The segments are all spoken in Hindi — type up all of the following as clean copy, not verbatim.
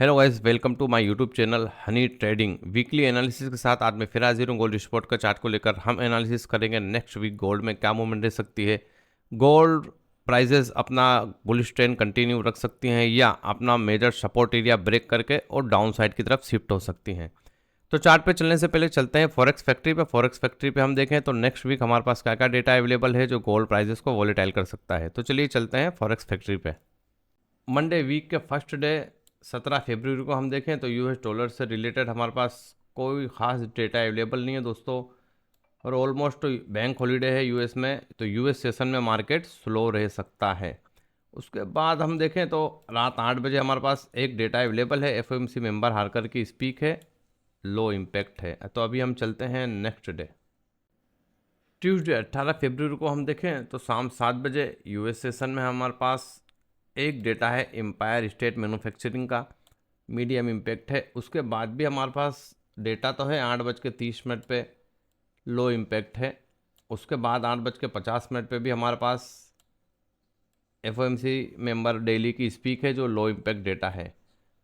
Hello guys, welcome to my YouTube channel Honey Trading. Weekly analysis के साथ आज मैं फिर हाजिर हूँ गोल्ड स्पॉट का चार्ट को लेकर। हम एनालिसिस करेंगे नेक्स्ट वीक गोल्ड में क्या मूवमेंट रह सकती है। गोल्ड प्राइजेस अपना बुलिश ट्रेंड कंटिन्यू रख सकती हैं या अपना मेजर सपोर्ट एरिया ब्रेक करके और डाउन साइड की तरफ शिफ्ट हो सकती हैं। तो चार्ट पे चलने से पहले चलते हैं फॉरेक्स फैक्ट्री पे। फॉरेक्स फैक्ट्री पे हम देखें तो नेक्स्ट वीक हमारे पास क्या क्या डेटा अवेलेबल है जो गोल्ड प्राइजेस को वॉलेटाइल कर सकता है। तो चलिए चलते हैं फॉरेक्स फैक्ट्री पे। मंडे वीक के फर्स्ट डे 17 फरवरी को हम देखें तो यूएस डॉलर से रिलेटेड हमारे पास कोई ख़ास डेटा अवेलेबल नहीं है दोस्तों, और ऑलमोस्ट बैंक हॉलीडे है यूएस में, तो यूएस सेशन में मार्केट स्लो रह सकता है। उसके बाद हम देखें तो रात 8 बजे हमारे पास एक डेटा अवेलेबल है, एफओएमसी मेंबर हार्कर की स्पीक है, लो इम्पैक्ट है। तो अभी हम चलते हैं नेक्स्ट डे ट्यूसडे 18 फरवरी को हम देखें तो शाम 7 बजे यूएस सेशन में हमारे पास एक डेटा है एम्पायर स्टेट मैन्युफैक्चरिंग का, मीडियम इम्पैक्ट है। उसके बाद भी हमारे पास डेटा तो है 8:30 पे, लो इम्पैक्ट है। उसके बाद 8:50 पे भी हमारे पास एफओएमसी मेंबर डेली की स्पीक है जो लो इम्पैक्ट डेटा है।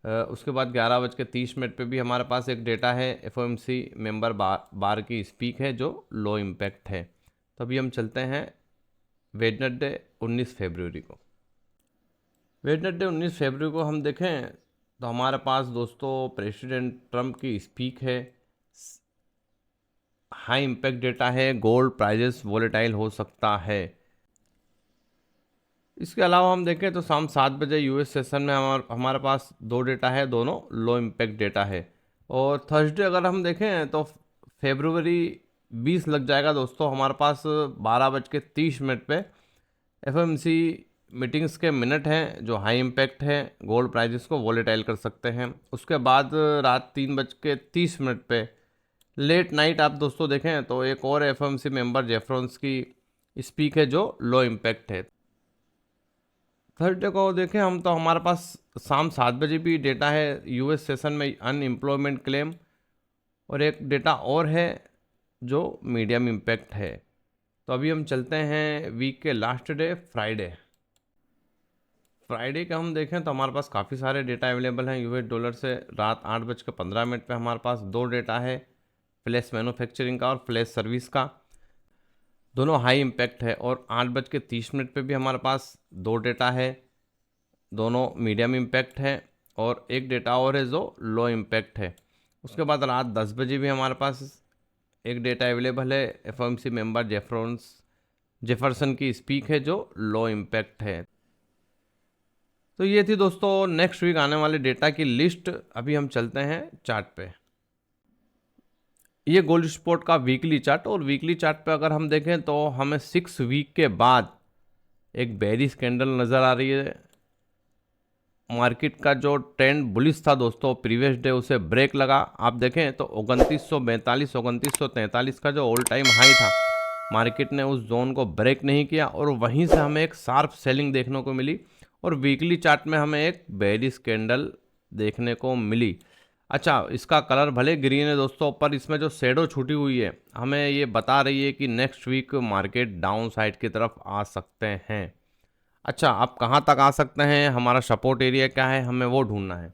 उसके बाद 11:30 पे भी हमारे पास एक डेटा है एफओएमसी मेंबर बार की स्पीक है जो लो इम्पैक्ट है। तो अभी हम चलते हैं वेडनेसडे 19 फरवरी को। वेडनेसडे 19 फरवरी को हम देखें तो हमारे पास दोस्तों प्रेसिडेंट ट्रंप की स्पीक है, हाई इम्पैक्ट डेटा है, गोल्ड प्राइजेस वोलेटाइल हो सकता है। इसके अलावा हम देखें तो शाम 7 बजे यूएस सेशन में हमारे पास दो डेटा है, दोनों लो इम्पैक्ट डेटा है। और थर्सडे अगर हम देखें तो फरवरी 20 लग जाएगा दोस्तों, हमारे पास 12:30 पे एफओएमसी मीटिंग्स के मिनट हैं जो हाई इम्पैक्ट हैं, गोल्ड प्राइजेस को वॉलेटाइल कर सकते हैं। उसके बाद रात 3:30 पे लेट नाइट आप दोस्तों देखें तो एक और एफओएमसी मेंबर जेफरॉन्स की स्पीक है जो लो इम्पैक्ट है। थर्सडे को देखें हम तो हमारे पास शाम 7 बजे भी डेटा है यूएस सेशन में अनएम्प्लॉयमेंट क्लेम, और एक डेटा और है जो मीडियम इम्पैक्ट है। तो अभी हम चलते हैं वीक के लास्ट डे फ्राइडे। फ्राइडे का हम देखें तो हमारे पास काफ़ी सारे डेटा अवेलेबल हैं यूएस डॉलर से। रात 8:15 पे हमारे पास दो डेटा है, फ्लैश मैन्युफैक्चरिंग का और फ्लैश सर्विस का, दोनों हाई इम्पैक्ट है। और 8:30 पे भी हमारे पास दो डेटा है, दोनों मीडियम इम्पैक्ट है, और एक डेटा और है जो लो इम्पैक्ट है। उसके बाद रात 10 बजे भी हमारे पास एक डेटा अवेलेबल है, एफओएमसी मेंबर जेफरसन की स्पीक है जो लो इम्पैक्ट है। तो ये थी दोस्तों नेक्स्ट वीक आने वाले डेटा की लिस्ट। अभी हम चलते हैं चार्ट पे। ये गोल्ड स्पॉट का वीकली चार्ट, और वीकली चार्ट पे अगर हम देखें तो हमें 6 वीक के बाद एक बेरिश कैंडल नज़र आ रही है। मार्केट का जो ट्रेंड बुलिश था दोस्तों प्रीवियस डे उसे ब्रेक लगा। आप देखें तो 2942 2943 का जो ऑल टाइम हाई था, मार्केट ने उस जोन को ब्रेक नहीं किया और वहीं से हमें एक शार्प सेलिंग देखने को मिली, और वीकली चार्ट में हमें एक बेरिश कैंडल देखने को मिली। अच्छा, इसका कलर भले ग्रीन है दोस्तों, पर इसमें जो शेडो छूटी हुई है हमें ये बता रही है कि next week market down side की तरफ आ सकते हैं। अच्छा, आप कहाँ तक आ सकते हैं, हमारा सपोर्ट एरिया क्या है, हमें वो ढूंढना है।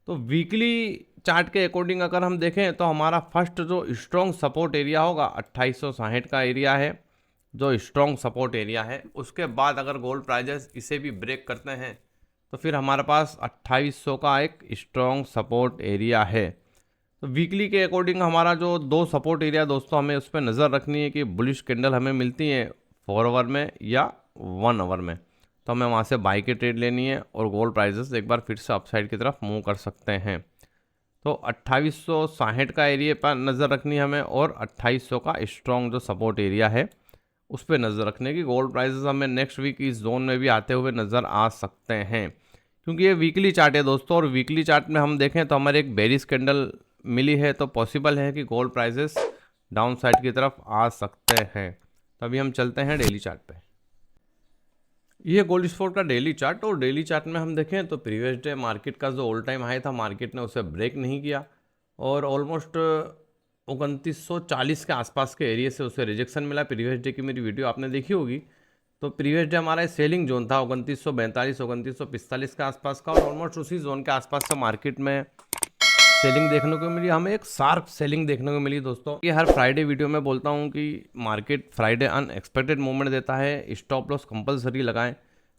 तो वीकली चार्ट के अकॉर्डिंग अगर हम देखें तो हमारा फर्स्ट जो स्ट्रॉन्ग सपोर्ट एरिया होगा 2860 का एरिया है, जो स्ट्रॉन्ग सपोर्ट एरिया है। उसके बाद अगर गोल्ड प्राइजेस इसे भी ब्रेक करते हैं तो फिर हमारे पास 2800 का एक स्ट्रॉन्ग सपोर्ट एरिया है। तो वीकली के अकॉर्डिंग हमारा जो दो सपोर्ट एरिया दोस्तों हमें उस पर नज़र रखनी है कि बुलिश कैंडल हमें मिलती है 4 आवर में या 1 आवर में, तो हमें वहाँ से बाई की ट्रेड लेनी है और गोल्ड प्राइजेस एक बार फिर से अपसाइड की तरफ मूव कर सकते हैं। तो 2860 का एरिया पर नज़र रखनी है हमें, और 2800 का स्ट्रॉन्ग जो सपोर्ट एरिया है उस पर नज़र रखने की। गोल्ड प्राइजेस हमें नेक्स्ट वीक इस जोन में भी आते हुए नज़र आ सकते हैं, क्योंकि ये वीकली चार्ट है दोस्तों, और वीकली चार्ट में हम देखें तो हमारे एक बेरिश कैंडल मिली है, तो पॉसिबल है कि गोल्ड प्राइजेस डाउन साइड की तरफ आ सकते हैं। तो अभी हम चलते हैं डेली चार्ट पे। ये गोल्ड स्पॉट का डेली चार्ट, और डेली चार्ट में हम देखें तो प्रीवियस डे मार्केट का जो ऑल टाइम हाई था मार्केट ने उसे ब्रेक नहीं किया, और ऑलमोस्ट 2940 के आसपास के एरिया से उसे रिजेक्शन मिला। प्रीवियस डे की मेरी वीडियो आपने देखी होगी, तो प्रीवियस डे हमारा सेलिंग जोन था 2942 2945 के आसपास का, और ऑलमोस्ट उसी जोन के आसपास से मार्केट में सेलिंग देखने को मिली, हमें एक शार्प सेलिंग देखने को मिली दोस्तों। ये हर फ्राइडे वीडियो में बोलता हूँ कि मार्केट फ्राइडे अनएक्सपेक्टेड मूवमेंट देता है, स्टॉप लॉस कंपलसरी लगाएं।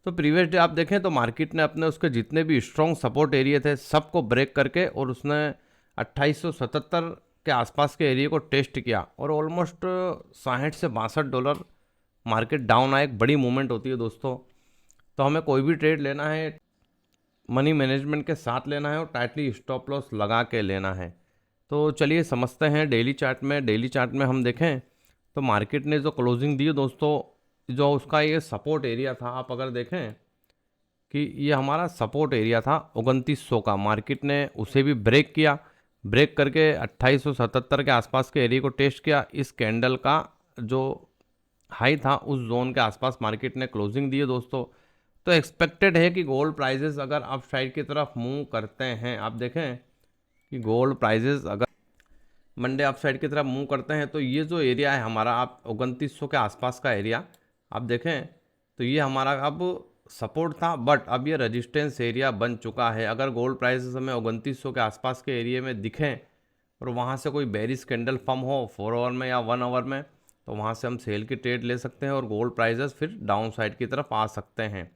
तो प्रीवियस डे आप देखें तो मार्केट ने अपने उसके जितने भी स्ट्रॉन्ग सपोर्ट एरिया थे सबको ब्रेक करके और उसने 2877 के आसपास के एरिया को टेस्ट किया, और ऑलमोस्ट 60 से $62 मार्केट डाउन आए। एक बड़ी मूवमेंट होती है दोस्तों। तो हमें कोई भी ट्रेड लेना है मनी मैनेजमेंट के साथ लेना है और टाइटली स्टॉप लॉस लगा के लेना है। तो चलिए समझते हैं डेली चार्ट में। डेली चार्ट में हम देखें तो मार्केट ने जो क्लोजिंग दी है दोस्तों, जो उसका ये सपोर्ट एरिया था, आप अगर देखें कि ये हमारा सपोर्ट एरिया था 2900 का, मार्केट ने उसे भी ब्रेक किया। ब्रेक करके 2877 के आसपास के एरिया को टेस्ट किया। इस कैंडल का जो हाई था उस जोन के आसपास मार्केट ने क्लोजिंग दी है दोस्तों। तो एक्सपेक्टेड है कि गोल्ड प्राइजेस अगर अप साइड की तरफ मूव करते हैं, आप देखें कि गोल्ड प्राइजेस अगर मंडे अप साइड की तरफ मूव करते हैं तो ये जो एरिया है हमारा, आप 2900 के आसपास का एरिया आप देखें तो ये हमारा अब सपोर्ट था, बट अब ये रेजिस्टेंस एरिया बन चुका है। अगर गोल्ड प्राइसेस हमें 2900 के आसपास के एरिया में दिखें और वहाँ से कोई बेरिश कैंडल फॉर्म हो 4 आवर में या 1 आवर में, तो वहाँ से हम सेल की ट्रेड ले सकते हैं और गोल्ड प्राइजेस फिर डाउन साइड की तरफ आ सकते हैं।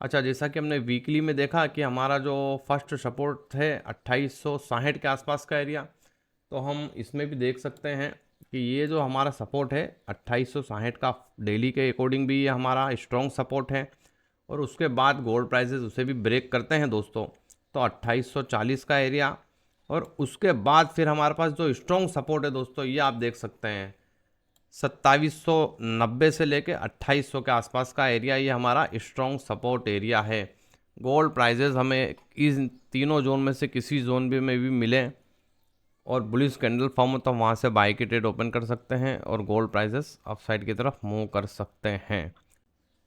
अच्छा, जैसा कि हमने वीकली में देखा कि हमारा जो फर्स्ट सपोर्ट है 2860 के आसपास का एरिया, तो हम इसमें भी देख सकते हैं कि ये जो हमारा सपोर्ट है 2860 का डेली के अकॉर्डिंग भी ये हमारा स्ट्रॉन्ग सपोर्ट है, और उसके बाद गोल्ड प्राइसेस उसे भी ब्रेक करते हैं दोस्तों, तो 2840 का एरिया, और उसके बाद फिर हमारे पास जो स्ट्रॉन्ग सपोर्ट है दोस्तों, ये आप देख सकते हैं 2790 से लेके 2800 के आसपास का एरिया, ये हमारा स्ट्रॉन्ग सपोर्ट एरिया है। गोल्ड प्राइजेस हमें इस तीनों जोन में से किसी जोन भी में भी मिले और बुलिश कैंडल फॉर्म हो तो वहाँ से बाई की ट्रेड ओपन कर सकते हैं और गोल्ड प्राइजेस अपसाइड की तरफ मूव कर सकते हैं।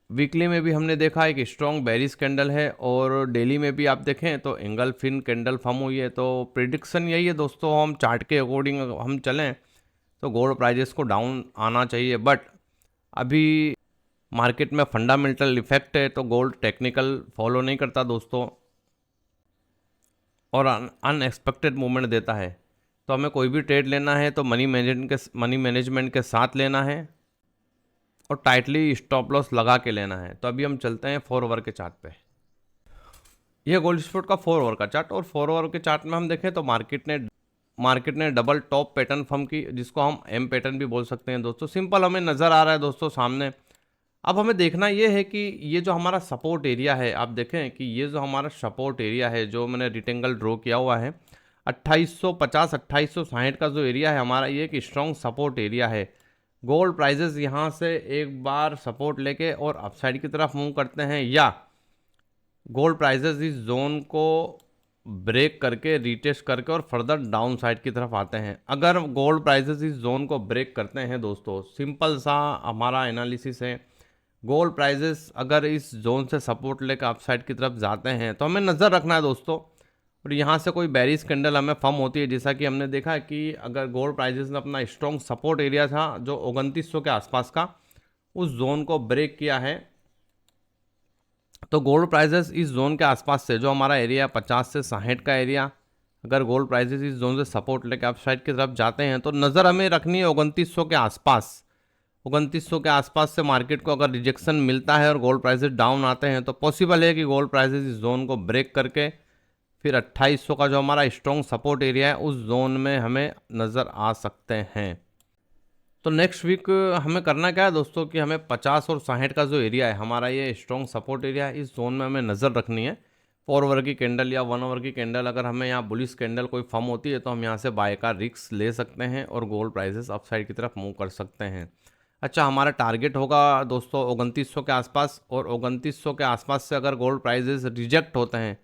वीकली में भी हमने देखा एक स्ट्रॉन्ग बेरिश कैंडल है, और डेली में भी आप देखें तो एंगल फिन कैंडल फॉर्म हुई है। तो प्रिडिक्शन यही है दोस्तों, हम चार्ट के अकॉर्डिंग हम चलें तो गोल्ड प्राइजेस को डाउन आना चाहिए, बट अभी मार्केट में फंडामेंटल इफेक्ट है तो गोल्ड टेक्निकल फॉलो नहीं करता दोस्तों, और अनएक्सपेक्टेड मूवमेंट देता है। तो हमें कोई भी ट्रेड लेना है तो मनी मैनेजमेंट के साथ लेना है और टाइटली स्टॉप लॉस लगा के लेना है। तो अभी हम चलते हैं 4 आवर के चार्ट पे। यह गोल्ड स्पॉट का 4 आवर का चार्ट, और 4 आवर के चार्ट में हम देखें तो मार्केट ने डबल टॉप पैटर्न फॉर्म की, जिसको हम एम पैटर्न भी बोल सकते हैं दोस्तों। सिंपल हमें नज़र आ रहा है दोस्तों सामने। अब हमें देखना ये है कि ये जो हमारा सपोर्ट एरिया है, आप देखें कि ये जो हमारा सपोर्ट एरिया है जो मैंने रेक्टेंगल ड्रॉ किया हुआ है 2850 2860 का जो एरिया है हमारा, ये एक स्ट्रॉन्ग सपोर्ट एरिया है। गोल्ड प्राइजेस यहाँ से एक बार सपोर्ट लेके और अपसाइड की तरफ मूव करते हैं, या गोल्ड प्राइजेस इस जोन को ब्रेक करके रीटेस्ट करके और फर्दर डाउन साइड की तरफ आते हैं। अगर गोल्ड प्राइजेस इस जोन को ब्रेक करते हैं दोस्तों, सिंपल सा हमारा एनालिसिस है, गोल्ड प्राइजेस अगर इस जोन से सपोर्ट लेकर अपसाइड की तरफ जाते हैं तो हमें नज़र रखना है दोस्तों, और यहाँ से कोई बेरिश कैंडल हमें फॉर्म होती है। जैसा कि हमने देखा कि अगर गोल्ड प्राइजेस ने अपना स्ट्रॉन्ग सपोर्ट एरिया था जो 2900 के आसपास का, उस जोन को ब्रेक किया है, तो गोल्ड प्राइजेस इस जोन के आसपास से जो हमारा एरिया 50 से 60 का एरिया, अगर गोल्ड प्राइजेस इस जोन से सपोर्ट लेकर अपसाइड की तरफ जाते हैं तो नज़र हमें रखनी है 2900 के आसपास। 2900 के आसपास से मार्केट को अगर रिजेक्शन मिलता है और गोल्ड प्राइसेस डाउन आते हैं तो पॉसिबल है कि गोल्ड प्राइसेस इस जोन को ब्रेक करके फिर 2800 का जो हमारा स्ट्रॉन्ग सपोर्ट एरिया है उस जोन में हमें नज़र आ सकते हैं। तो नेक्स्ट वीक हमें करना क्या है दोस्तों कि हमें 50 और 60 का जो एरिया है हमारा, ये स्ट्रॉन्ग सपोर्ट एरिया है, इस जोन में हमें नज़र रखनी है। 4 आवर की कैंडल या 1 आवर की कैंडल अगर हमें यहाँ बुलिश कैंडल कोई फॉर्म होती है तो हम यहाँ से बाय का रिस्क ले सकते हैं और गोल्ड प्राइसेस अपसाइड की तरफ मूव कर सकते हैं। अच्छा, हमारा टारगेट होगा दोस्तों 2900 के आसपास, और 2900 के आसपास से अगर गोल्ड प्राइजेस रिजेक्ट होते हैं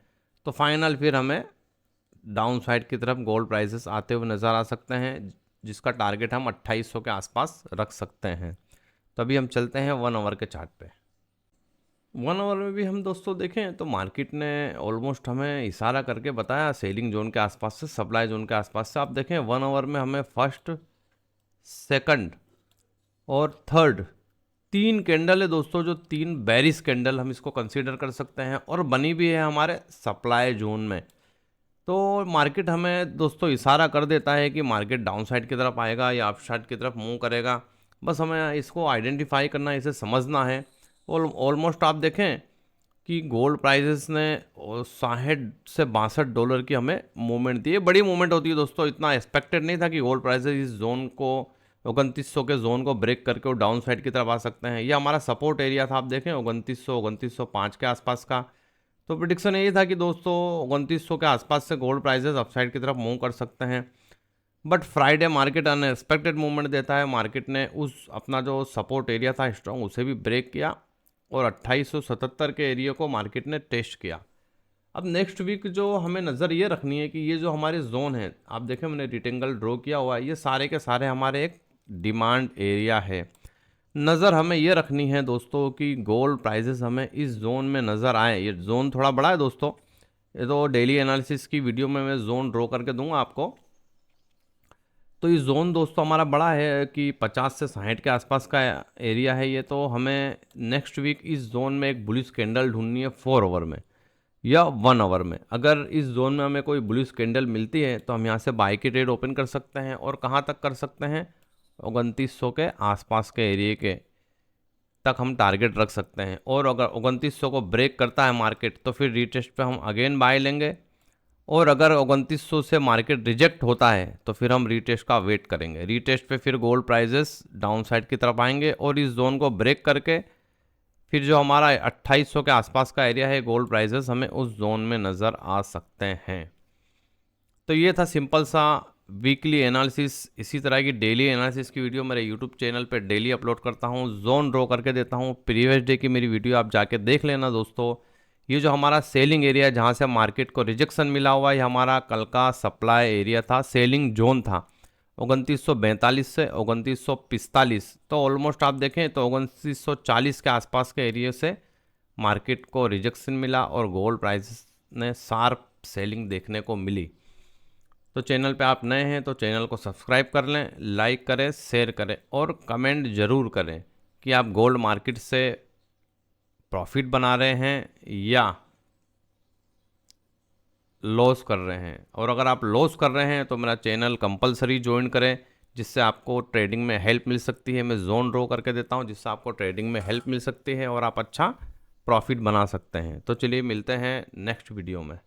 तो फाइनल फिर हमें डाउन साइड की तरफ गोल्ड प्राइसेस आते हुए नज़र आ सकते हैं, जिसका टारगेट हम 2800 के आसपास रख सकते हैं। तो अभी हम चलते हैं 1 आवर के चार्ट पे। 1 आवर में भी हम दोस्तों देखें तो मार्केट ने ऑलमोस्ट हमें इशारा करके बताया सेलिंग जोन के आसपास से सप्लाई जोन के आसपास से। आप देखें 1 आवर में हमें फर्स्ट, सेकंड और थर्ड 3 कैंडल है दोस्तों, जो 3 बेरिश कैंडल हम इसको कंसीडर कर सकते हैं, और बनी भी है हमारे सप्लाई जोन में। तो मार्केट हमें दोस्तों इशारा कर देता है कि मार्केट डाउन साइड की तरफ आएगा या अप साइड की तरफ मूव करेगा। बस हमें इसको आइडेंटिफाई करना, इसे समझना है। ऑलमोस्ट आप देखें कि गोल्ड प्राइसेस ने 60 से $62 की हमें मूवमेंट दी है। बड़ी मूवमेंट होती है दोस्तों, इतना एक्सपेक्टेड नहीं था कि गोल्ड प्राइसेस इस जोन को 2900 के जोन को ब्रेक करके वो डाउन साइड की तरफ आ सकते हैं। ये हमारा सपोर्ट एरिया था, आप देखें 2900 2905 के आसपास का। तो प्रिडिक्शन यही था कि दोस्तों 2900 के आसपास से गोल्ड प्राइसेस अपसाइड की तरफ मूव कर सकते हैं। But Friday market unexpected movement देता है। मार्केट ने उस अपना जो सपोर्ट एरिया था स्ट्रॉन्ग, उसे भी ब्रेक किया और 2877 के एरिया को मार्केट ने टेस्ट किया। अब नेक्स्ट वीक जो हमें नज़र ये रखनी है कि ये जो हमारे जोन है, आप देखें मैंने रेक्टेंगल ड्रॉ किया हुआ है, ये सारे के सारे हमारे एक डिमांड एरिया है। नज़र हमें ये रखनी है दोस्तों कि गोल्ड प्राइसेस हमें इस जोन में नज़र आए। ये जोन थोड़ा बड़ा है दोस्तों, ये तो डेली एनालिसिस की वीडियो में मैं जोन ड्रॉ करके दूंगा आपको। तो ये जोन दोस्तों हमारा बड़ा है कि 50 से 60 के आसपास का एरिया है ये। तो हमें नेक्स्ट वीक इस जोन में एक बुलिश कैंडल ढूंढनी है 4 आवर में या 1 आवर में। अगर इस जोन में हमें कोई बुलिश कैंडल मिलती है तो हम यहाँ से बाय की ट्रेड ओपन कर सकते हैं। और कहाँ तक कर सकते हैं, 2900 के आसपास के एरिए के तक हम टारगेट रख सकते हैं। और अगर 2900 को ब्रेक करता है मार्केट तो फिर रीटेस्ट पे हम अगेन बाय लेंगे। और अगर 2900 से मार्केट रिजेक्ट होता है तो फिर हम रीटेस्ट का वेट करेंगे। रीटेस्ट पे फिर गोल्ड प्राइजेस डाउन साइड की तरफ आएंगे और इस जोन को ब्रेक करके फिर जो हमारा 2800 के आसपास का एरिया है, गोल्ड प्राइजेस हमें उस जोन में नज़र आ सकते हैं। तो ये था सिंपल सा वीकली एनालिसिस। इसी तरह की डेली एनालिसिस की वीडियो मेरे यूट्यूब चैनल पे डेली अपलोड करता हूँ, जोन ड्रॉ करके देता हूँ। प्रीवियस डे की मेरी वीडियो आप जाके देख लेना दोस्तों। ये जो हमारा सेलिंग एरिया है, जहाँ से मार्केट को रिजेक्शन मिला हुआ है, ये हमारा कल का सप्लाई एरिया था, सेलिंग जोन था 2942 से 2945। तो ऑलमोस्ट आप देखें तो 2940 के आसपास के एरिया से मार्केट को रिजेक्शन मिला और गोल्ड प्राइस ने शार्प सेलिंग देखने को मिली। तो चैनल पे आप नए हैं तो चैनल को सब्सक्राइब कर लें, लाइक करें, शेयर करें और कमेंट ज़रूर करें कि आप गोल्ड मार्केट से प्रॉफिट बना रहे हैं या लॉस कर रहे हैं। और अगर आप लॉस कर रहे हैं तो मेरा चैनल कंपलसरी ज्वाइन करें, जिससे आपको ट्रेडिंग में हेल्प मिल सकती है। मैं जोन ड्रॉ करके देता हूं, जिससे आपको ट्रेडिंग में हेल्प मिल सकती है और आप अच्छा प्रॉफिट बना सकते हैं। तो चलिए मिलते हैं नेक्स्ट वीडियो में।